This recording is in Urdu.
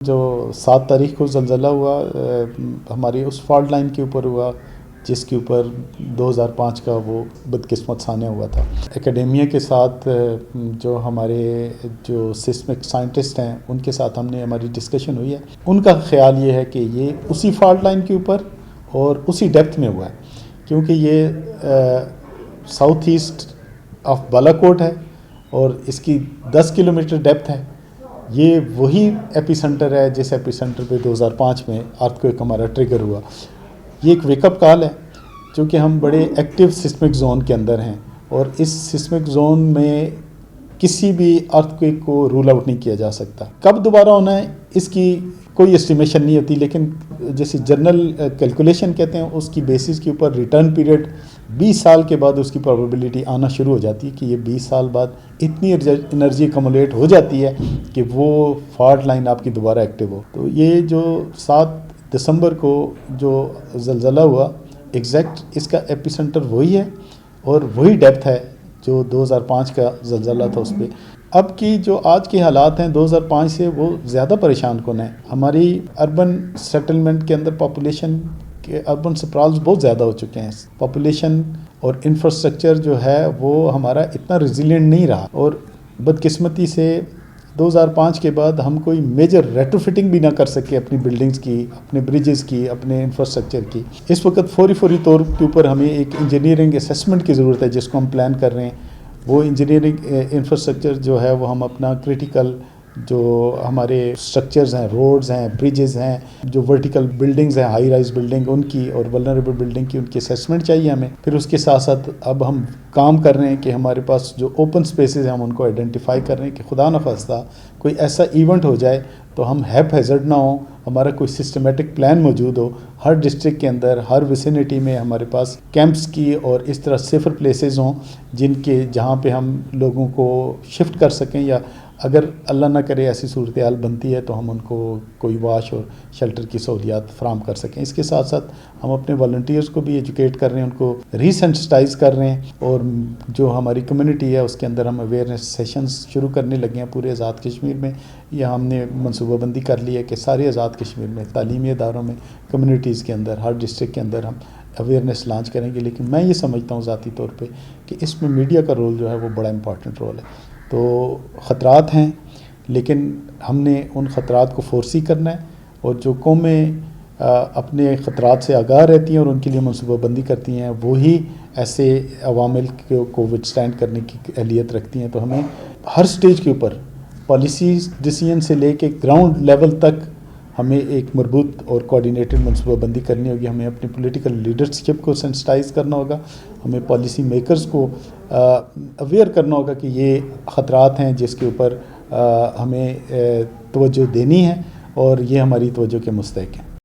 جو 7 تاریخ کو زلزلہ ہوا ہماری اس فالٹ لائن کے اوپر ہوا جس کے اوپر 2005 کا وہ بدقسمت سانحہ ہوا تھا۔ اکیڈیمیا کے ساتھ جو ہمارے جو سسمک سائنٹسٹ ہیں ان کے ساتھ ہم نے ہماری ڈسکشن ہوئی ہے، ان کا خیال یہ ہے کہ یہ اسی فالٹ لائن کے اوپر اور اسی ڈیپتھ میں ہوا ہے، کیونکہ یہ ساؤتھ ایسٹ آف بالاکوٹ ہے اور اس کی 10 کلومیٹر ڈیپتھ ہے۔ یہ وہی ایپی سینٹر ہے جس ایپی سینٹر پہ 2005 میں ارتھکویک ہمارا ٹریگر ہوا۔ یہ ایک ویک اپ کال ہے، چونکہ ہم بڑے ایکٹیو سسمک زون کے اندر ہیں اور اس سسمک زون میں کسی بھی ارتھکویک کو رول آؤٹ نہیں کیا جا سکتا۔ کب دوبارہ ہونا ہے اس کی کوئی اسٹیمیشن نہیں ہوتی، لیکن جیسے جنرل کیلکولیشن کہتے ہیں اس کی بیسس کے اوپر ریٹرن پیریڈ 20 سال کے بعد اس کی پروبیبلٹی آنا شروع ہو جاتی ہے کہ یہ 20 سال بعد اتنی انرجی ایکومولیٹ ہو جاتی ہے کہ وہ فالٹ لائن آپ کی دوبارہ ایکٹیو ہو۔ تو یہ جو 7 دسمبر کو جو زلزلہ ہوا، ایگزیکٹ اس کا ایپی سینٹر وہی ہے اور وہی ڈیپتھ ہے جو 2005 کا زلزلہ تھا اس پہ۔ اب کی جو آج کے حالات ہیں 2005 سے وہ زیادہ پریشان کن ہیں۔ ہماری اربن سیٹلمنٹ کے اندر پاپولیشن کے اربن سپرالز بہت زیادہ ہو چکے ہیں۔ پاپولیشن اور انفراسٹرکچر جو ہے وہ ہمارا اتنا ریزیلینٹ نہیں رہا، اور بدقسمتی سے 2005 کے بعد ہم کوئی میجر ریٹرو فٹنگ بھی نہ کر سکے اپنی بلڈنگز کی، اپنے بریجز کی، اپنے انفراسٹرکچر کی۔ اس وقت فوری طور کے اوپر ہمیں ایک انجینئرنگ اسیسمنٹ کی ضرورت ہے جس کو ہم پلان کر رہے ہیں۔ وہ انجینئرنگ انفراسٹرکچر جو ہے وہ ہم اپنا کرٹیکل جو ہمارے سٹرکچرز ہیں، روڈز ہیں، بریجز ہیں، جو ورٹیکل بلڈنگز ہیں، ہائی رائز بلڈنگ ان کی اور ولنریبل بلڈنگ کی، ان کی اسیسمنٹ چاہیے ہمیں۔ پھر اس کے ساتھ ساتھ اب ہم کام کر رہے ہیں کہ ہمارے پاس جو اوپن سپیسز ہیں ہم ان کو آئیڈینٹیفائی کر رہے ہیں کہ خدا نخواستہ کوئی ایسا ایونٹ ہو جائے تو ہم ہیپ ہیزرڈ نہ ہوں، ہمارا کوئی سسٹمیٹک پلان موجود ہو۔ ہر ڈسٹرکٹ کے اندر، ہر ویسینٹی میں ہمارے پاس کیمپس کی اور اس طرح سیفر پلیسز ہوں جہاں پہ ہم لوگوں کو شفٹ کر سکیں، یا اگر اللہ نہ کرے ایسی صورتحال بنتی ہے تو ہم ان کو کوئی واش اور شیلٹر کی سہولیات فراہم کر سکیں۔ اس کے ساتھ ساتھ ہم اپنے والنٹیئرز کو بھی ایجوکیٹ کر رہے ہیں، ان کو ری سینسٹائز کر رہے ہیں، اور جو ہماری کمیونٹی ہے اس کے اندر ہم اویئرنیس سیشنز شروع کرنے لگے ہیں پورے آزاد کشمیر میں۔ یہ ہم نے منصوبہ بندی کر لی ہے کہ سارے آزاد کشمیر میں تعلیمی اداروں میں، کمیونٹیز کے اندر، ہر ڈسٹرکٹ کے اندر ہم اویئرنیس لانچ کریں گے۔ لیکن میں یہ سمجھتا ہوں ذاتی طور پہ کہ اس میں میڈیا کا رول جو ہے وہ بڑا امپورٹنٹ رول ہے۔ تو خطرات ہیں، لیکن ہم نے ان خطرات کو فورسی کرنا ہے، اور جو قومیں اپنے خطرات سے آگاہ رہتی ہیں اور ان کے لیے منصوبہ بندی کرتی ہیں وہی ایسے عوامل کو وتھسٹینڈ کرنے کی اہلیت رکھتی ہیں۔ تو ہمیں ہر سٹیج کے اوپر پالیسیز ڈیسیژن سے لے کے گراؤنڈ لیول تک ہمیں ایک مربوط اور کوآرڈینیٹڈ منصوبہ بندی کرنی ہوگی۔ ہمیں اپنی پولیٹیکل لیڈرشپ کو سینسٹائز کرنا ہوگا، ہمیں پالیسی میکرز کو اویئر کرنا ہوگا کہ یہ خطرات ہیں جس کے اوپر ہمیں توجہ دینی ہے، اور یہ ہماری توجہ کے مستحق ہیں۔